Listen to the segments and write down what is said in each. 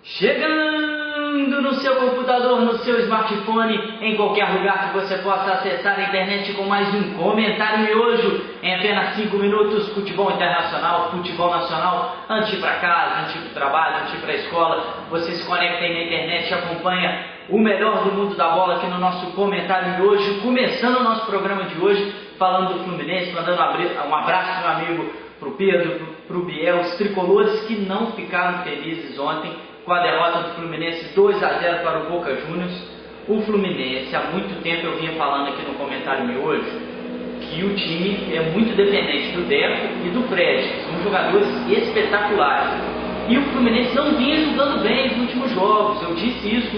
Chegando no seu computador, no seu smartphone, em qualquer lugar que você possa acessar a internet com mais um comentário miojo. Em apenas 5 minutos, futebol internacional, futebol nacional, antes de ir para casa, antes de ir para o trabalho, antes de ir para a escola. Você se conecta aí na internet e acompanha o melhor do mundo da bola aqui no nosso comentário miojo. Começando o nosso programa de hoje, falando do Fluminense, mandando um abraço para o meu amigo, para o Pedro, para o Biel, os tricolores que não ficaram felizes ontem com a derrota do Fluminense 2-0 para o Boca Juniors. O Fluminense, há muito tempo eu vinha falando aqui no comentário meu hoje, que o time é muito dependente do Deco e do Fred, que são jogadores espetaculares. E o Fluminense não vinha jogando bem nos últimos jogos. Eu disse isso,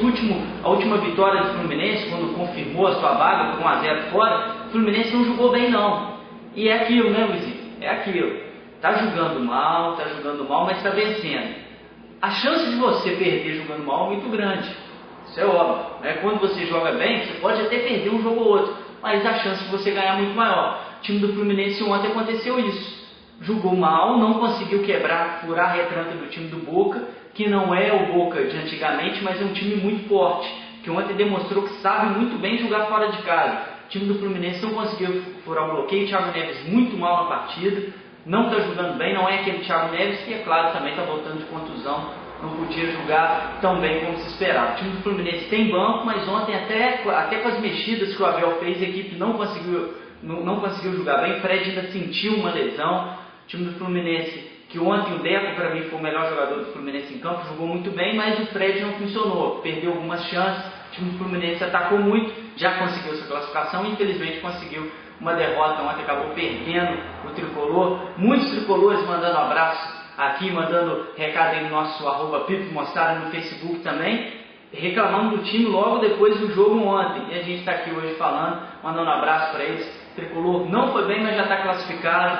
a última vitória do Fluminense, quando confirmou a sua vaga com 1-0 fora, o Fluminense não jogou bem não. E é aquilo, né, Luizinho? É aquilo. Tá jogando mal, mas está vencendo. A chance de você perder jogando mal é muito grande, isso é óbvio, né? Quando você joga bem, você pode até perder um jogo ou outro, mas a chance de você ganhar é muito maior. O time do Fluminense ontem aconteceu isso, jogou mal, não conseguiu furar a retranca do time do Boca, que não é o Boca de antigamente, mas é um time muito forte, que ontem demonstrou que sabe muito bem jogar fora de casa. O time do Fluminense não conseguiu furar o bloqueio, o Thiago Neves muito mal na partida, não está jogando bem, não é aquele Thiago Neves que, é claro, também está voltando de contusão, não podia jogar tão bem como se esperava. O time do Fluminense tem banco, mas ontem até com as mexidas que o Abel fez, a equipe não conseguiu jogar bem. Fred ainda sentiu uma lesão. O time do Fluminense, que ontem o Deco para mim foi o melhor jogador do Fluminense em campo, jogou muito bem, mas o Fred não funcionou, perdeu algumas chances. O time do Fluminense atacou muito, já conseguiu sua classificação, infelizmente conseguiu uma derrota ontem, acabou perdendo o tricolor. Muitos tricolores mandando abraço aqui, mandando recado aí no nosso @Pipo Mostarda no Facebook também, reclamando do time logo depois do jogo ontem. E a gente está aqui hoje falando, mandando um abraço para eles. O tricolor não foi bem, mas já está classificado,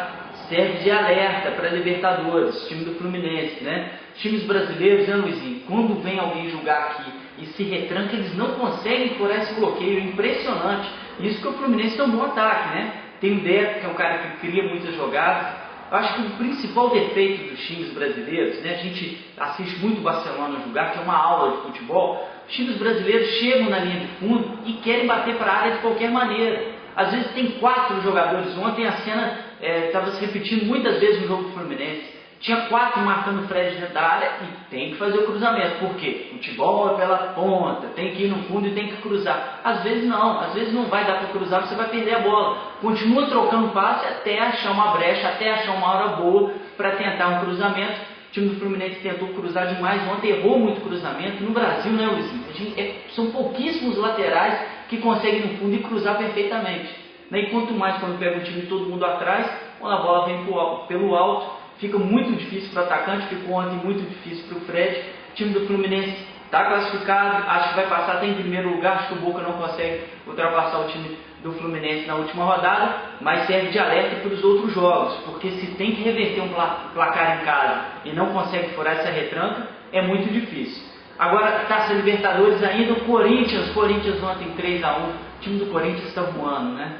serve de alerta para Libertadores, time do Fluminense, né? Times brasileiros, né, Luizinho? Quando vem alguém jogar aqui e se retranca, eles não conseguem furar esse bloqueio, impressionante. Isso que o Fluminense tem um bom ataque, né? Tem o Deco, que é um cara que cria muitas jogadas. Eu acho que o principal defeito dos times brasileiros, né? A gente assiste muito o Barcelona jogar, que é uma aula de futebol. Os times brasileiros chegam na linha de fundo e querem bater para a área de qualquer maneira. Às vezes tem 4 jogadores. Ontem a cena estava se repetindo muitas vezes no jogo do Fluminense. Tinha 4 marcando o Fred dentro da área e tem que fazer o cruzamento. Por quê? Futebol é pela ponta, tem que ir no fundo e tem que cruzar. Às vezes não vai dar para cruzar, você vai perder a bola. Continua trocando passe até achar uma brecha, até achar uma hora boa para tentar um cruzamento. O time do Fluminense tentou cruzar demais ontem, errou muito cruzamento. No Brasil, né, Luizinho? São pouquíssimos laterais que conseguem no fundo e cruzar perfeitamente. E quanto mais quando pega o time todo mundo atrás, quando a bola vem pelo alto, fica muito difícil para o atacante, ficou ontem muito difícil para o Fred. O time do Fluminense está classificado, acho que vai passar até em primeiro lugar, acho que o Boca não consegue ultrapassar o time do Fluminense na última rodada, mas serve de alerta para os outros jogos, porque se tem que reverter um placar em casa e não consegue furar essa retranca, é muito difícil. Agora, Taça Libertadores ainda, o Corinthians ontem 3-1, o time do Corinthians está voando, né?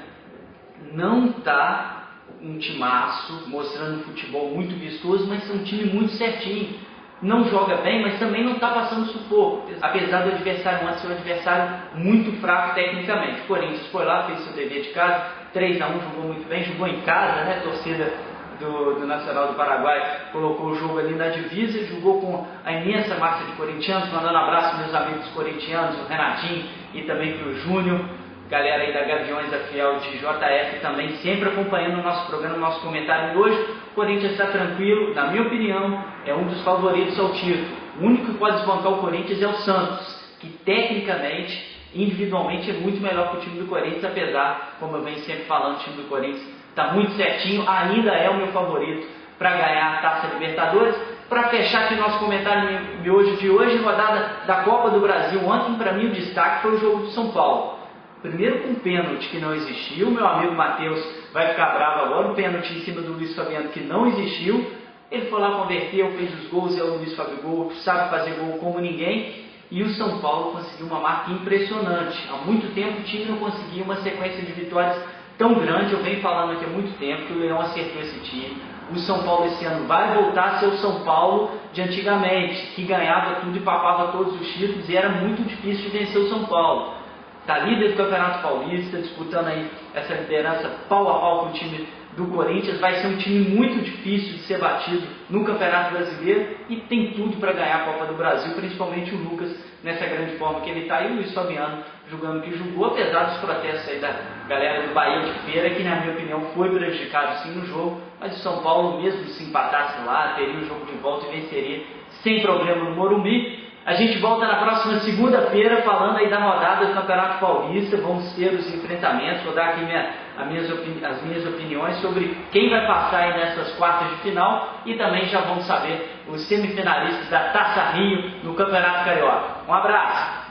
Não está um timaço, mostrando um futebol muito vistoso, mas é um time muito certinho. Não joga bem, mas também não está passando sufoco, apesar do adversário ontem ser um adversário muito fraco tecnicamente. O Corinthians foi lá, fez seu dever de casa, 3-1, jogou muito bem, jogou em casa, né? A torcida do Nacional do Paraguai colocou o jogo ali na divisa, jogou com a imensa massa de corintianos, mandando um abraço aos meus amigos corintianos, o Renatinho e também para o Júnior. Galera aí da Gaviões da Fiel de JF também, sempre acompanhando o nosso programa, o nosso comentário de hoje. O Corinthians está tranquilo, na minha opinião, é um dos favoritos ao título. O único que pode desbancar o Corinthians é o Santos, que tecnicamente, individualmente, é muito melhor que o time do Corinthians, apesar, como eu venho sempre falando, o time do Corinthians está muito certinho, ainda é o meu favorito para ganhar a Taça Libertadores. Para fechar aqui nosso comentário de hoje, rodada da Copa do Brasil. Ontem, para mim, o destaque foi o jogo de São Paulo. Primeiro com um pênalti que não existiu, meu amigo Matheus vai ficar bravo agora, um pênalti em cima do Luiz Fabiano que não existiu. Ele foi lá, converteu, fez os gols, é o Luiz Fabigol, sabe fazer gol como ninguém. E o São Paulo conseguiu uma marca impressionante. Há muito tempo o time não conseguia uma sequência de vitórias tão grande. Eu venho falando aqui há muito tempo que o Leão acertou esse time. O São Paulo esse ano vai voltar a ser o São Paulo de antigamente, que ganhava tudo e papava todos os títulos e era muito difícil de vencer o São Paulo. Está líder do Campeonato Paulista, disputando aí essa liderança pau a pau com o time do Corinthians. Vai ser um time muito difícil de ser batido no Campeonato Brasileiro e tem tudo para ganhar a Copa do Brasil, principalmente o Lucas nessa grande forma que ele está, e o Luiz Fabiano jogando o que jogou, apesar dos protestos aí da galera do Bahia de Feira, que na minha opinião foi prejudicado sim no jogo, mas o São Paulo, mesmo se empatasse lá, teria o jogo de volta e venceria sem problema no Morumbi. A gente volta na próxima segunda-feira falando aí da rodada do Campeonato Paulista. Vamos ter os enfrentamentos, vou dar aqui as minhas opiniões sobre quem vai passar aí nessas quartas de final e também já vamos saber os semifinalistas da Taça Rio no Campeonato Carioca. Um abraço!